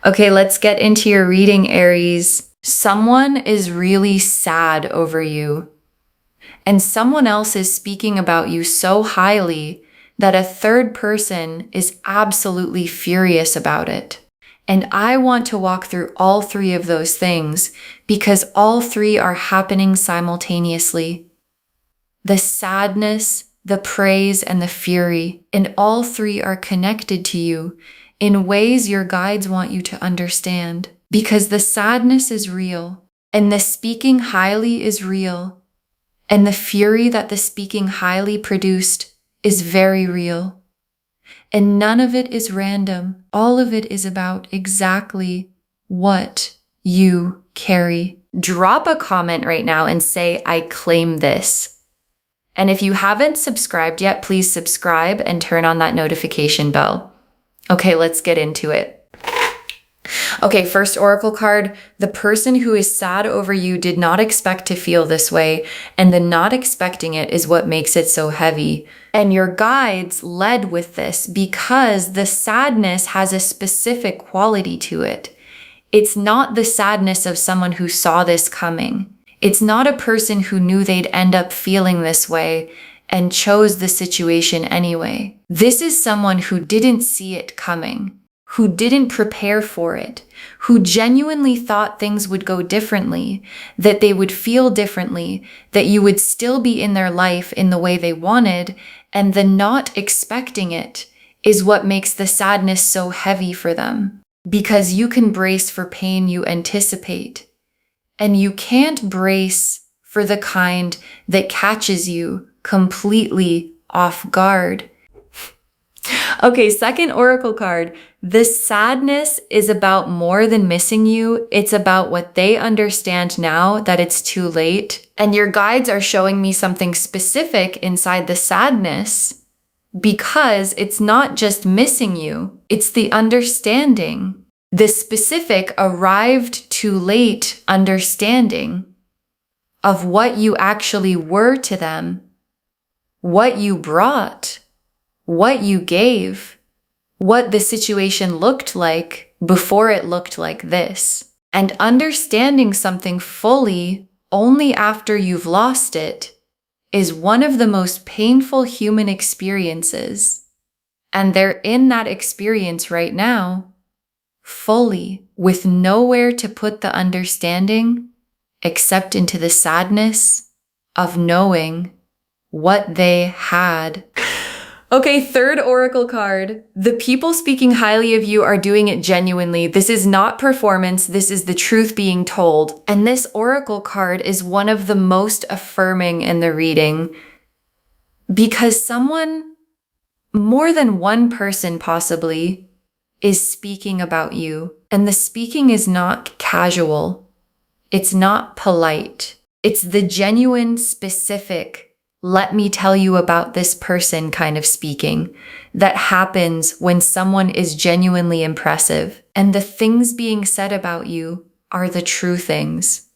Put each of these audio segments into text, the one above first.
Okay, let's get into your reading, Aries. Someone is really sad over you, and someone else is speaking about you so highly that a third person is absolutely furious about it. And I want to walk through all three of those things because all three are happening simultaneously. The sadness, the praise, and the fury, and all three are connected to you in ways your guides want you to understand. Because the sadness is real, and the speaking highly is real, and the fury that the speaking highly produced is very real. And none of it is random. All of it is about exactly what you carry. Drop a comment right now and say, I claim this. And if you haven't subscribed yet, please subscribe and turn on that notification bell. Okay, let's get into it. Okay, first oracle card. The person who is sad over you did not expect to feel this way, and the not expecting it is what makes it so heavy. And your guides led with this because the sadness has a specific quality to it. It's not the sadness of someone who saw this coming. It's not a person who knew they'd end up feeling this way and chose the situation anyway. This is someone who didn't see it coming, who didn't prepare for it, who genuinely thought things would go differently, that they would feel differently, that you would still be in their life in the way they wanted, and the not expecting it is what makes the sadness so heavy for them. Because you can brace for pain you anticipate, and you can't brace for the kind that catches you completely off guard. Okay, second oracle card. The sadness is about more than missing you. It's about what they understand now that it's too late. And your guides are showing me something specific inside the sadness because it's not just missing you. It's the understanding. The specific arrived too late understanding of what you actually were to them, what you brought, what you gave, what the situation looked like before it looked like this. And understanding something fully only after you've lost it is one of the most painful human experiences. And they're in that experience right now, fully, with nowhere to put the understanding except into the sadness of knowing what they had. Okay, third oracle card. The people speaking highly of you are doing it genuinely. This is not performance. This is the truth being told. And this oracle card is one of the most affirming in the reading because someone, more than one person possibly, is speaking about you. And the speaking is not casual. It's not polite. It's the genuine, specific, let me tell you about this person kind of speaking that happens when someone is genuinely impressive. And the things being said about you are the true things.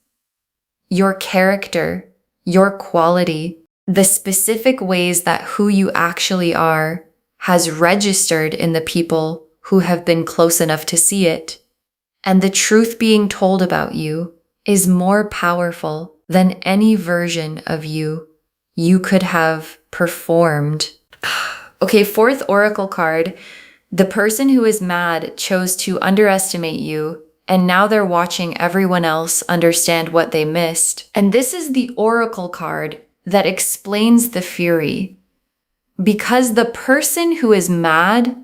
Your character, your quality, the specific ways that who you actually are has registered in the people who have been close enough to see it. And the truth being told about you is more powerful than any version of you could have performed. Okay, fourth oracle card. The person who is mad chose to underestimate you, and now they're watching everyone else understand what they missed. And this is the oracle card that explains the fury. Because the person who is mad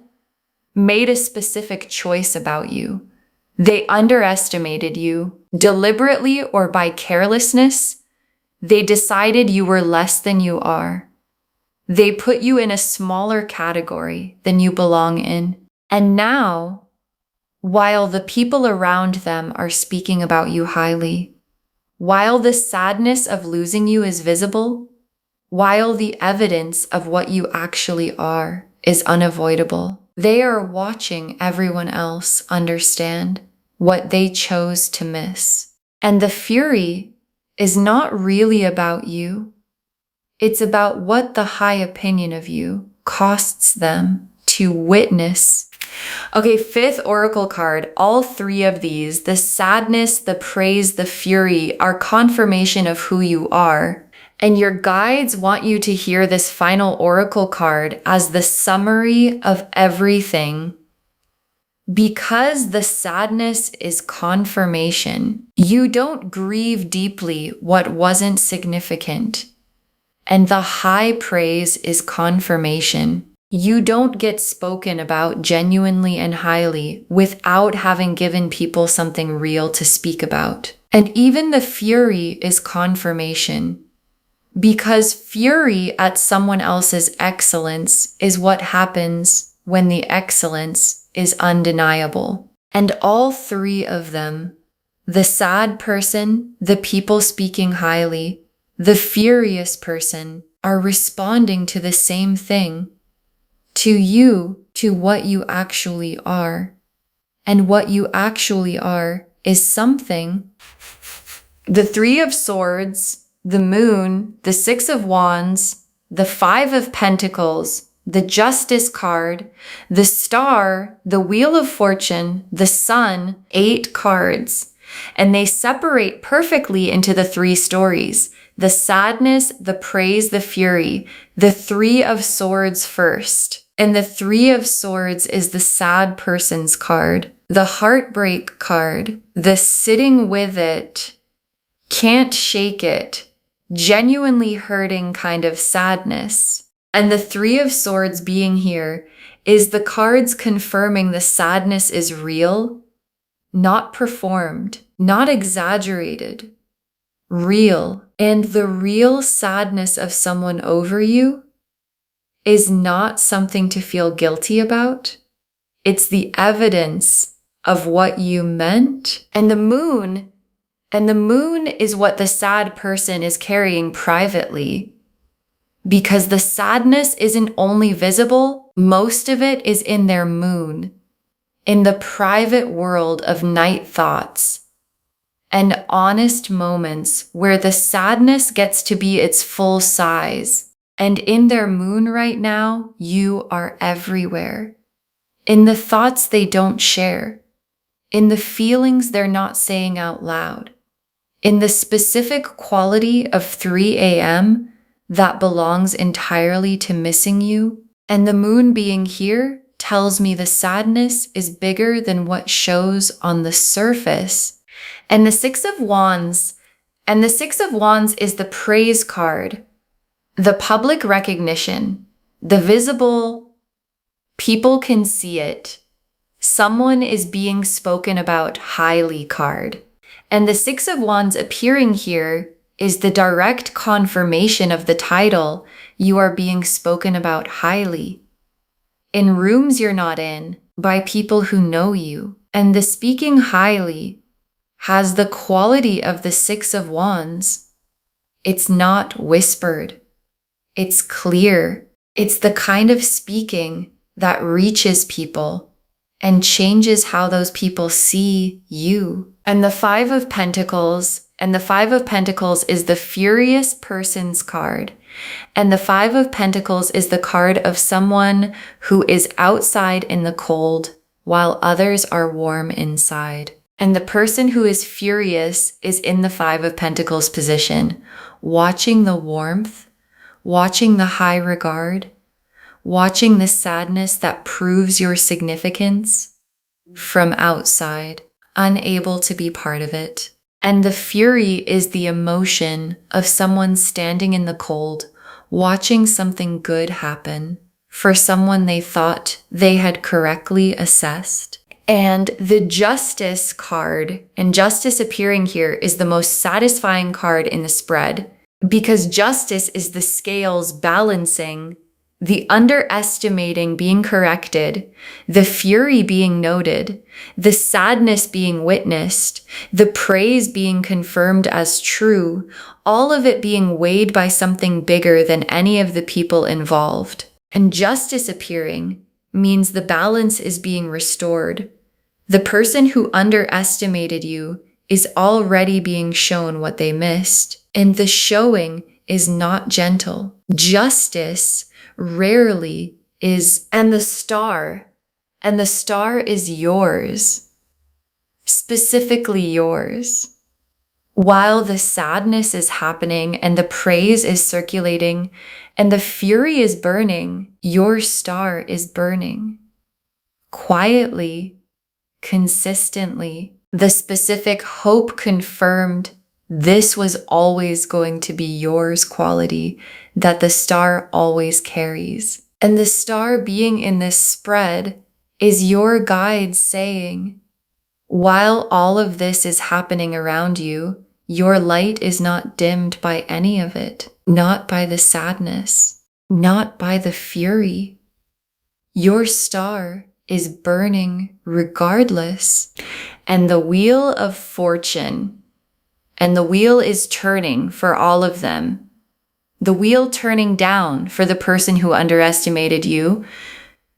made a specific choice about you. They underestimated you, deliberately or by carelessness. They decided you were less than you are. They put you in a smaller category than you belong in. And now, while the people around them are speaking about you highly, while the sadness of losing you is visible, while the evidence of what you actually are is unavoidable, they are watching everyone else understand what they chose to miss. And the fury is not really about you. It's about what the high opinion of you costs them to witness. Okay, fifth oracle card. All three of these, the sadness, the praise, the fury, are confirmation of who you are. And your guides want you to hear this final oracle card as the summary of everything. Because the sadness is confirmation, you don't grieve deeply what wasn't significant. And the high praise is confirmation. You don't get spoken about genuinely and highly without having given people something real to speak about. And even the fury is confirmation. Because fury at someone else's excellence is what happens when the excellence is undeniable. And all three of them, the sad person, the people speaking highly, the furious person, are responding to the same thing. To you, to what you actually are. And what you actually are is something. The Three of Swords, the Moon, the Six of Wands, the Five of Pentacles, the Justice card, the Star, the Wheel of Fortune, the Sun, 8 cards. And they separate perfectly into the three stories. The sadness, the praise, the fury. The Three of Swords first. And the Three of Swords is the sad person's card, the heartbreak card, the sitting with it, can't shake it, genuinely hurting kind of sadness. And the Three of Swords being here is the cards confirming the sadness is real, not performed, not exaggerated, real. And the real sadness of someone over you is not something to feel guilty about. It's the evidence of what you meant. And the moon is what the sad person is carrying privately. Because the sadness isn't only visible, most of it is in their moon, in the private world of night thoughts and honest moments where the sadness gets to be its full size. And in their moon right now, you are everywhere. In the thoughts they don't share. In the feelings they're not saying out loud. In the specific quality of 3 a.m. that belongs entirely to missing you. And the moon being here tells me the sadness is bigger than what shows on the surface. And the Six of Wands is the praise card. The public recognition, the visible, people can see it. Someone is being spoken about highly card. And the Six of Wands appearing here is the direct confirmation of the title. You are being spoken about highly. In rooms you're not in, by people who know you. And the speaking highly has the quality of the Six of Wands. It's not whispered. It's clear. It's the kind of speaking that reaches people and changes how those people see you. And the Five of Pentacles is the furious person's card. And the Five of Pentacles is the card of someone who is outside in the cold while others are warm inside. And the person who is furious is in the Five of Pentacles position, watching the warmth, watching the high regard, watching the sadness that proves your significance from outside, unable to be part of it. And the fury is the emotion of someone standing in the cold, watching something good happen for someone they thought they had correctly assessed. And the Justice card, and Justice appearing here, is the most satisfying card in the spread. Because justice is the scales balancing, the underestimating being corrected, the fury being noted, the sadness being witnessed, the praise being confirmed as true, all of it being weighed by something bigger than any of the people involved. And justice appearing means the balance is being restored. The person who underestimated you is already being shown what they missed. And the showing is not gentle. Justice rarely is, and the Star and the star is yours, specifically yours. While the sadness is happening and the praise is circulating and the fury is burning, your star is burning. Quietly, consistently, the specific hope confirmed this was always going to be yours quality that the star always carries. And the star being in this spread is your guide saying, while all of this is happening around you, your light is not dimmed by any of it, not by the sadness, not by the fury. Your star is burning regardless. And the wheel of fortune, and the wheel is turning for all of them. The wheel turning down for the person who underestimated you,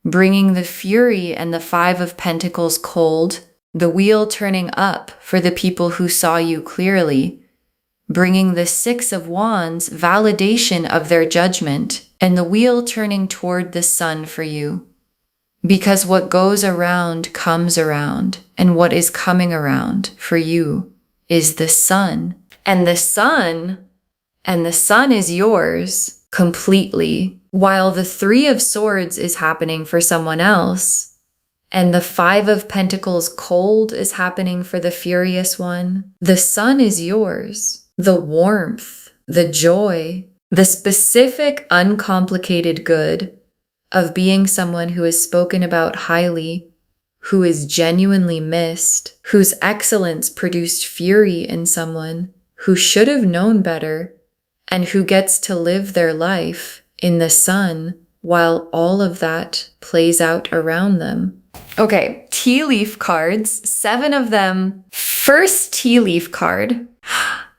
bringing the fury and the 5 of Pentacles cold. The wheel turning up for the people who saw you clearly, bringing the 6 of Wands validation of their judgment, and the wheel turning toward the sun for you. Because what goes around comes around, and what is coming around for you is the sun. And the sun is yours completely, while the 3 of Swords is happening for someone else, and the 5 of Pentacles cold is happening for the furious one. The sun is yours. The warmth, the joy, the specific uncomplicated good of being someone who is spoken about highly, who is genuinely missed, whose excellence produced fury in someone who should have known better, and who gets to live their life in the sun while all of that plays out around them. Okay, tea leaf cards, 7 of them. First tea leaf card,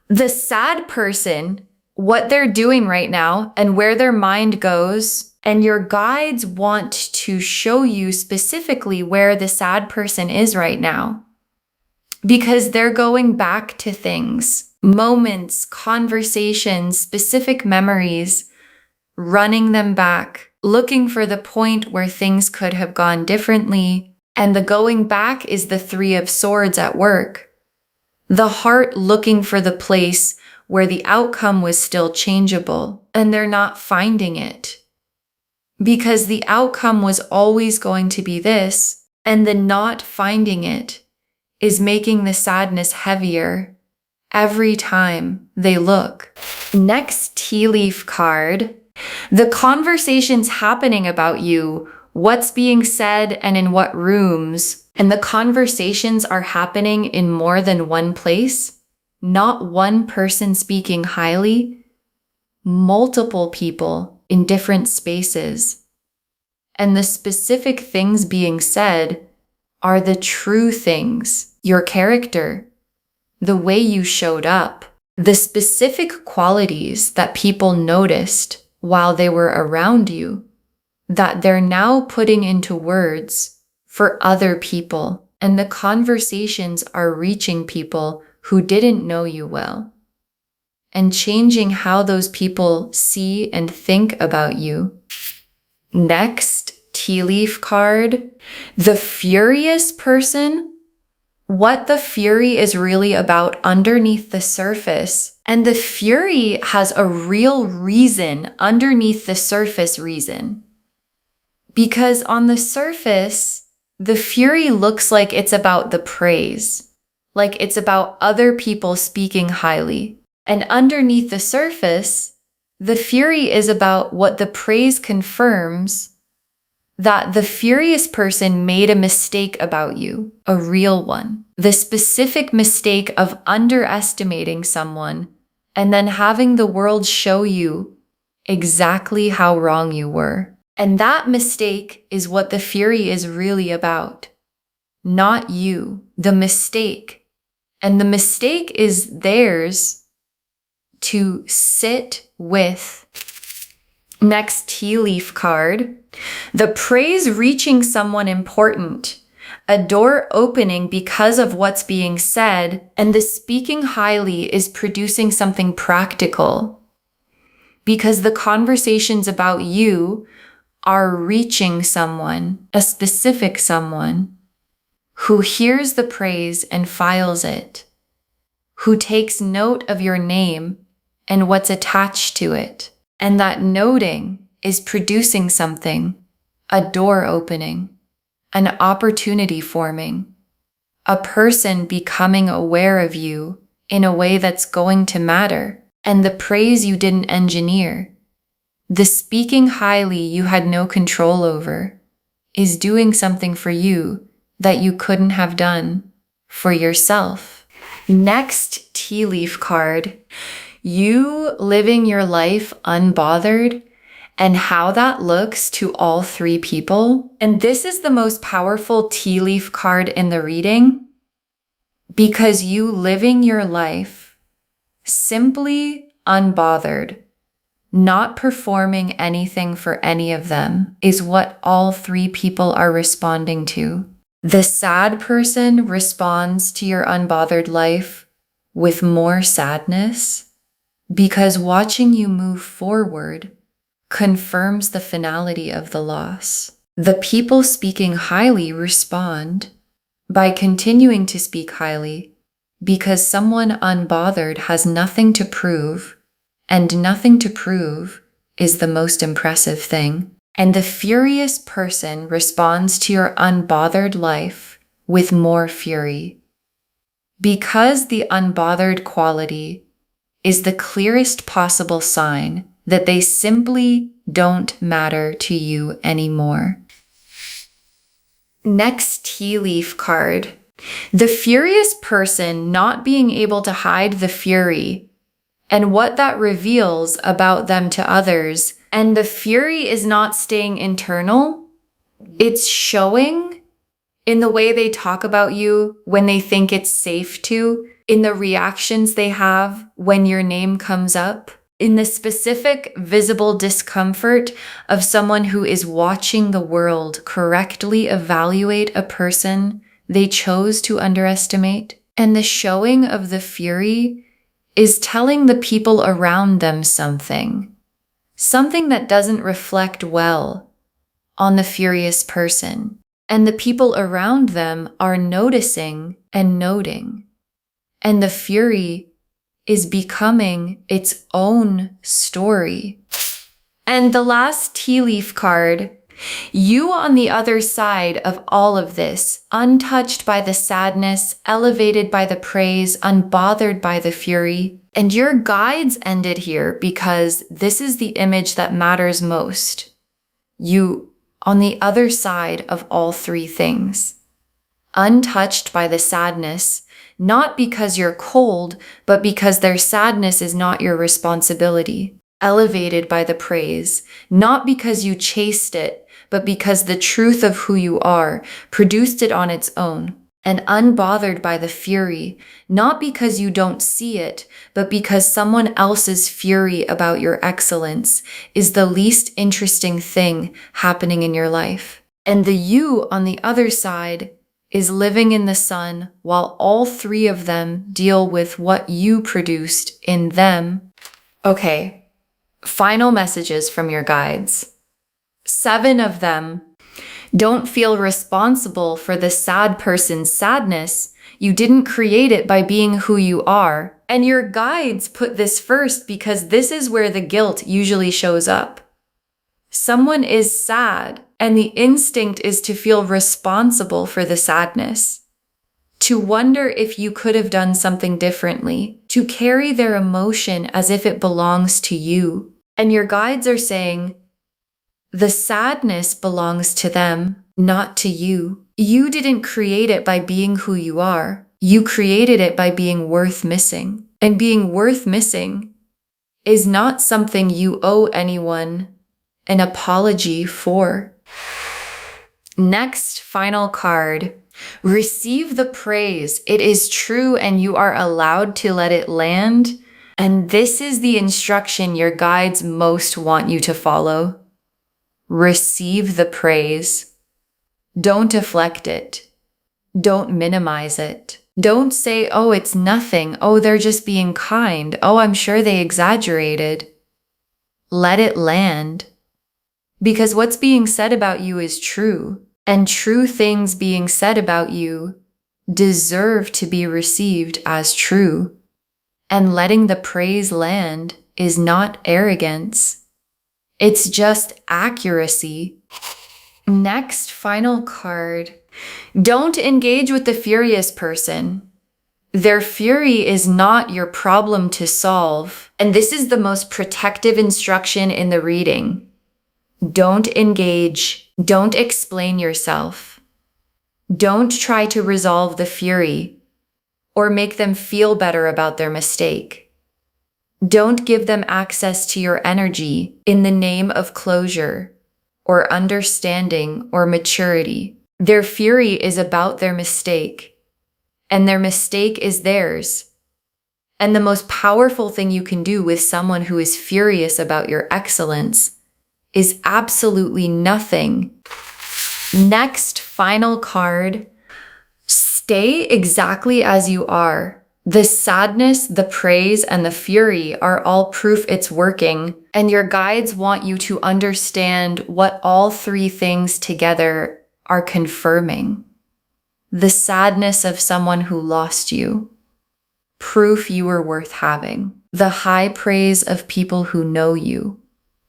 the sad person, what they're doing right now and where their mind goes. And your guides want to show you specifically where the sad person is right now, because they're going back to things, moments, conversations, specific memories, running them back, looking for the point where things could have gone differently. And the going back is the 3 of Swords at work. The heart looking for the place where the outcome was still changeable, and they're not finding it. Because the outcome was always going to be this, and the not finding it is making the sadness heavier every time they look. Next tea leaf card, the conversations happening about you, what's being said and in what rooms, and the conversations are happening in more than one place, not one person speaking highly, multiple people in different spaces. And the specific things being said are the true things, your character, the way you showed up, the specific qualities that people noticed while they were around you, that they're now putting into words for other people. And the conversations are reaching people who didn't know you well, and changing how those people see and think about you. Next tea leaf card, the furious person, what the fury is really about underneath the surface. And the fury has a real reason underneath the surface reason. Because on the surface, the fury looks like it's about the praise, like it's about other people speaking highly. And underneath the surface, the fury is about what the praise confirms, that the furious person made a mistake about you, a real one. The specific mistake of underestimating someone and then having the world show you exactly how wrong you were. And that mistake is what the fury is really about, not you, the mistake. And the mistake is theirs to sit with. Next tea leaf card, the praise reaching someone important, a door opening because of what's being said, and the speaking highly is producing something practical. Because the conversations about you are reaching someone, a specific someone, who hears the praise and files it, who takes note of your name and what's attached to it. And that noting is producing something, a door opening, an opportunity forming, a person becoming aware of you in a way that's going to matter, and the praise you didn't engineer, the speaking highly you had no control over, is doing something for you that you couldn't have done for yourself. Next tea leaf card, you living your life unbothered, and how that looks to all three people. And this is the most powerful tea leaf card in the reading, because you living your life simply unbothered, not performing anything for any of them, is what all three people are responding to. The sad person responds to your unbothered life with more sadness, because watching you move forward confirms the finality of the loss. The people speaking highly respond by continuing to speak highly, because someone unbothered has nothing to prove, and nothing to prove is the most impressive thing. And the furious person responds to your unbothered life with more fury, because the unbothered quality is the clearest possible sign that they simply don't matter to you anymore. Next tea leaf card. The furious person not being able to hide the fury and what that reveals about them to others. And the fury is not staying internal. It's showing in the way they talk about you when they think it's safe to, in the reactions they have when your name comes up, in the specific visible discomfort of someone who is watching the world correctly evaluate a person they chose to underestimate. And the showing of the fury is telling the people around them something that doesn't reflect well on the furious person. And the people around them are noticing and noting. And the fury is becoming its own story. And the last tea leaf card, you on the other side of all of this, untouched by the sadness, elevated by the praise, unbothered by the fury. And your guides ended here because this is the image that matters most. You on the other side of all three things, untouched by the sadness, not because you're cold, but because their sadness is not your responsibility. Elevated by the praise, not because you chased it, but because the truth of who you are produced it on its own. And unbothered by the fury, not because you don't see it, but because someone else's fury about your excellence is the least interesting thing happening in your life. And the you on the other side is living in the sun while all three of them deal with what you produced in them. Okay, final messages from your guides. 7 of them don't feel responsible for the sad person's sadness. You didn't create it by being who you are. And your guides put this first because this is where the guilt usually shows up. Someone is sad, and the instinct is to feel responsible for the sadness, to wonder if you could have done something differently, to carry their emotion as if it belongs to you. And your guides are saying, the sadness belongs to them, not to you. You didn't create it by being who you are. You created it by being worth missing. And being worth missing is not something you owe anyone an apology for. Next, final card. Receive the praise. It is true and you are allowed to let it land. And this is the instruction your guides most want you to follow. Receive the praise. Don't deflect it. Don't minimize it. Don't say, oh, it's nothing. Oh, they're just being kind. Oh, I'm sure they exaggerated. Let it land. Because what's being said about you is true, and true things being said about you deserve to be received as true. And letting the praise land is not arrogance. It's just accuracy. Next, final card. Don't engage with the furious person. Their fury is not your problem to solve. And this is the most protective instruction in the reading. Don't engage. Don't explain yourself. Don't try to resolve the fury or make them feel better about their mistake. Don't give them access to your energy in the name of closure or understanding or maturity. Their fury is about their mistake, and their mistake is theirs. And the most powerful thing you can do with someone who is furious about your excellence is absolutely nothing. Next, final card. Stay exactly as you are. The sadness, the praise, and the fury are all proof it's working, and your guides want you to understand what all three things together are confirming. The sadness of someone who lost you, proof you were worth having. The high praise of people who know you,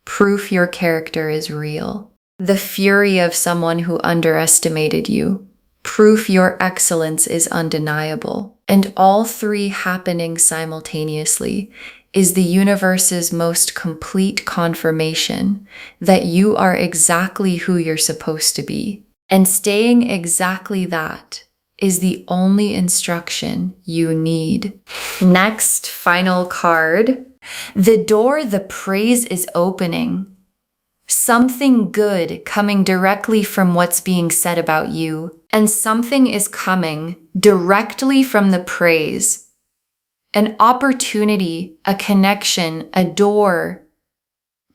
proof your character is real. The fury of someone who underestimated you, proof your excellence is undeniable. And all three happening simultaneously is the universe's most complete confirmation that you are exactly who you're supposed to be. And staying exactly that is the only instruction you need. Next, final card. The door the praise is opening. Something good coming directly from what's being said about you, and something is coming directly from the praise. An opportunity, a connection, a door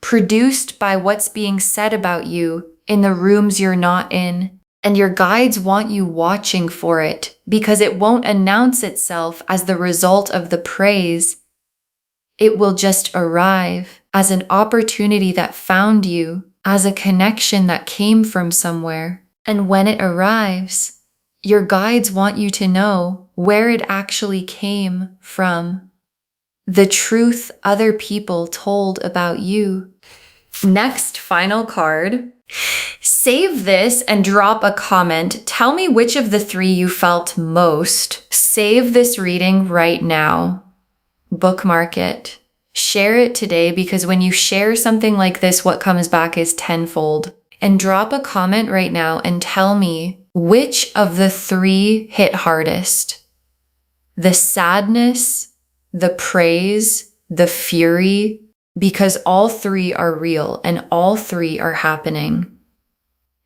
produced by what's being said about you in the rooms you're not in. And your guides want you watching for it because it won't announce itself as the result of the praise. It will just arrive as an opportunity that found you, as a connection that came from somewhere. And when it arrives, your guides want you to know where it actually came from. The truth other people told about you. Next, final card. Save this and drop a comment. Tell me which of the three you felt most. Save this reading right now. Bookmark it. Share it today, because when you share something like this, what comes back is tenfold. And drop a comment right now and tell me which of the three hit hardest. The sadness, the praise, the fury, because all three are real and all three are happening.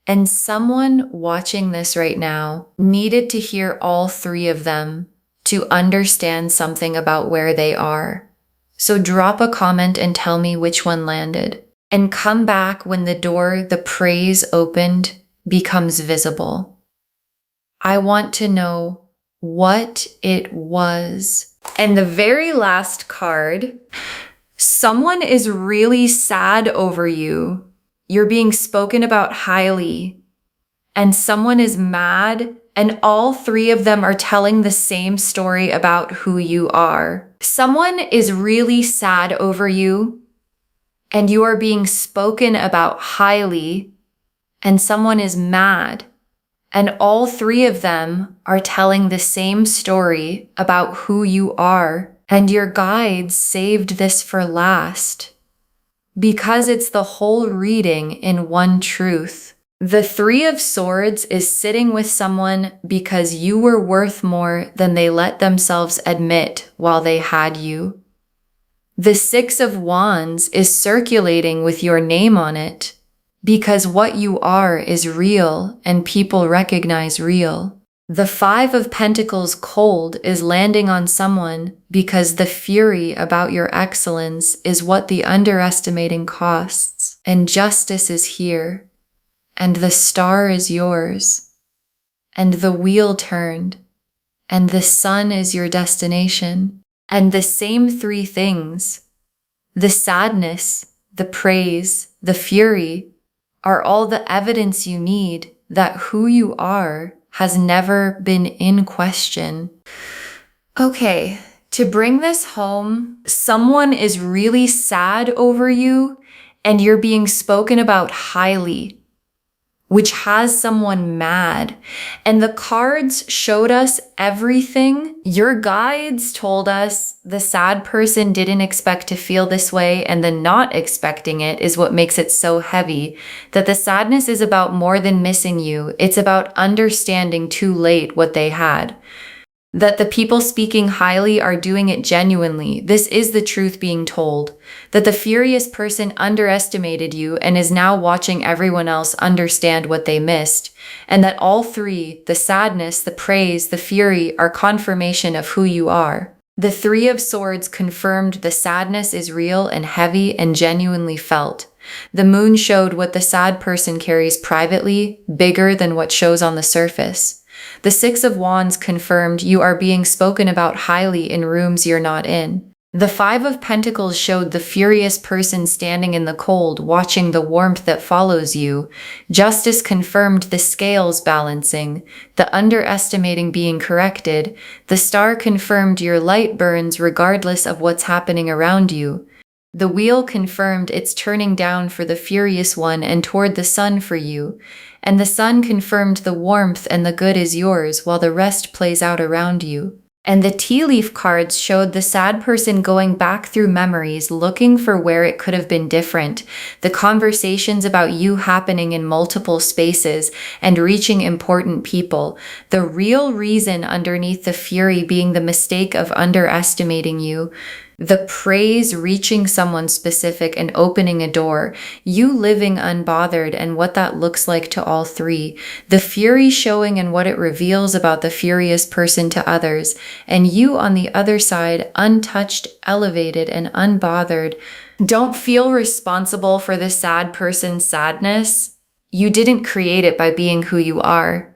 And someone watching this right now needed to hear all three of them to understand something about where they are. So drop a comment and tell me which one landed. And come back when the door the praise opened becomes visible. I want to know what it was. And the very last card, someone is really sad over you. You're being spoken about highly. And someone is mad, and all three of them are telling the same story about who you are. Someone is really sad over you, and you are being spoken about highly, and someone is mad, and all three of them are telling the same story about who you are, and your guides saved this for last, because it's the whole reading in one truth. The Three of Swords is sitting with someone because you were worth more than they let themselves admit while they had you. The Six of Wands is circulating with your name on it because what you are is real and people recognize real. The Five of Pentacles cold is landing on someone because the fury about your excellence is what the underestimating costs, and justice is here. And the star is yours, and the wheel turned, and the sun is your destination, and the same three things, the sadness, the praise, the fury, are all the evidence you need that who you are has never been in question. Okay, to bring this home, someone is really sad over you and you're being spoken about highly, which has someone mad. And the cards showed us everything. Your guides told us the sad person didn't expect to feel this way, and the not expecting it is what makes it so heavy. That the sadness is about more than missing you. It's about understanding too late what they had. That the people speaking highly are doing it genuinely. This is the truth being told. That the furious person underestimated you and is now watching everyone else understand what they missed. And that all three, the sadness, the praise, the fury, are confirmation of who you are. The Three of Swords confirmed the sadness is real and heavy and genuinely felt. The moon showed what the sad person carries privately, bigger than what shows on the surface. The Six of Wands confirmed you are being spoken about highly in rooms you're not in. The Five of Pentacles showed the furious person standing in the cold, watching the warmth that follows you. Justice confirmed the scales balancing, the underestimating being corrected. The Star confirmed your light burns regardless of what's happening around you. The Wheel confirmed it's turning down for the furious one and toward the sun for you. And the Sun confirmed the warmth and the good is yours while the rest plays out around you. And the tea leaf cards showed the sad person going back through memories, looking for where it could have been different. The conversations about you happening in multiple spaces and reaching important people. The real reason underneath the fury being the mistake of underestimating you. The praise reaching someone specific and opening a door, you living unbothered and what that looks like to all three, the fury showing and what it reveals about the furious person to others, and you on the other side, untouched, elevated, and unbothered. Don't feel responsible for the sad person's sadness. You didn't create it by being who you are.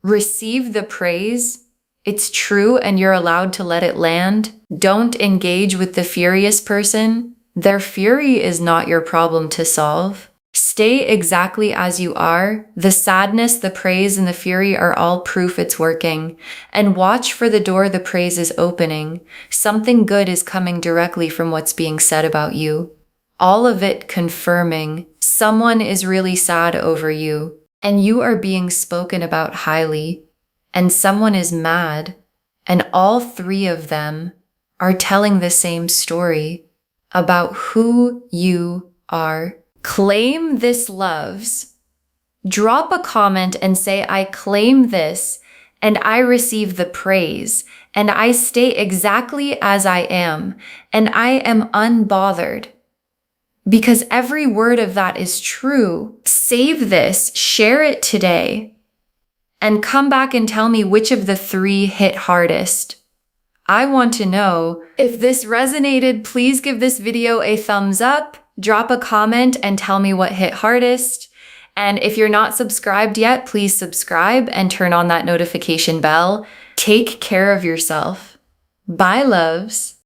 Receive the praise. It's true and you're allowed to let it land. Don't engage with the furious person. Their fury is not your problem to solve. Stay exactly as you are. The sadness, the praise, and the fury are all proof it's working. And watch for the door the praise is opening. Something good is coming directly from what's being said about you. All of it confirming someone is really sad over you, and you are being spoken about highly. And someone is mad, and all three of them are telling the same story about who you are. Claim this, loves. Drop a comment and say, I claim this, and I receive the praise, and I stay exactly as I am, and I am unbothered. Because every word of that is true. Save this, share it today. And come back and tell me which of the three hit hardest. I want to know. If this resonated, please give this video a thumbs up, drop a comment, and tell me what hit hardest. And if you're not subscribed yet, please subscribe and turn on that notification bell. Take care of yourself. Bye, loves.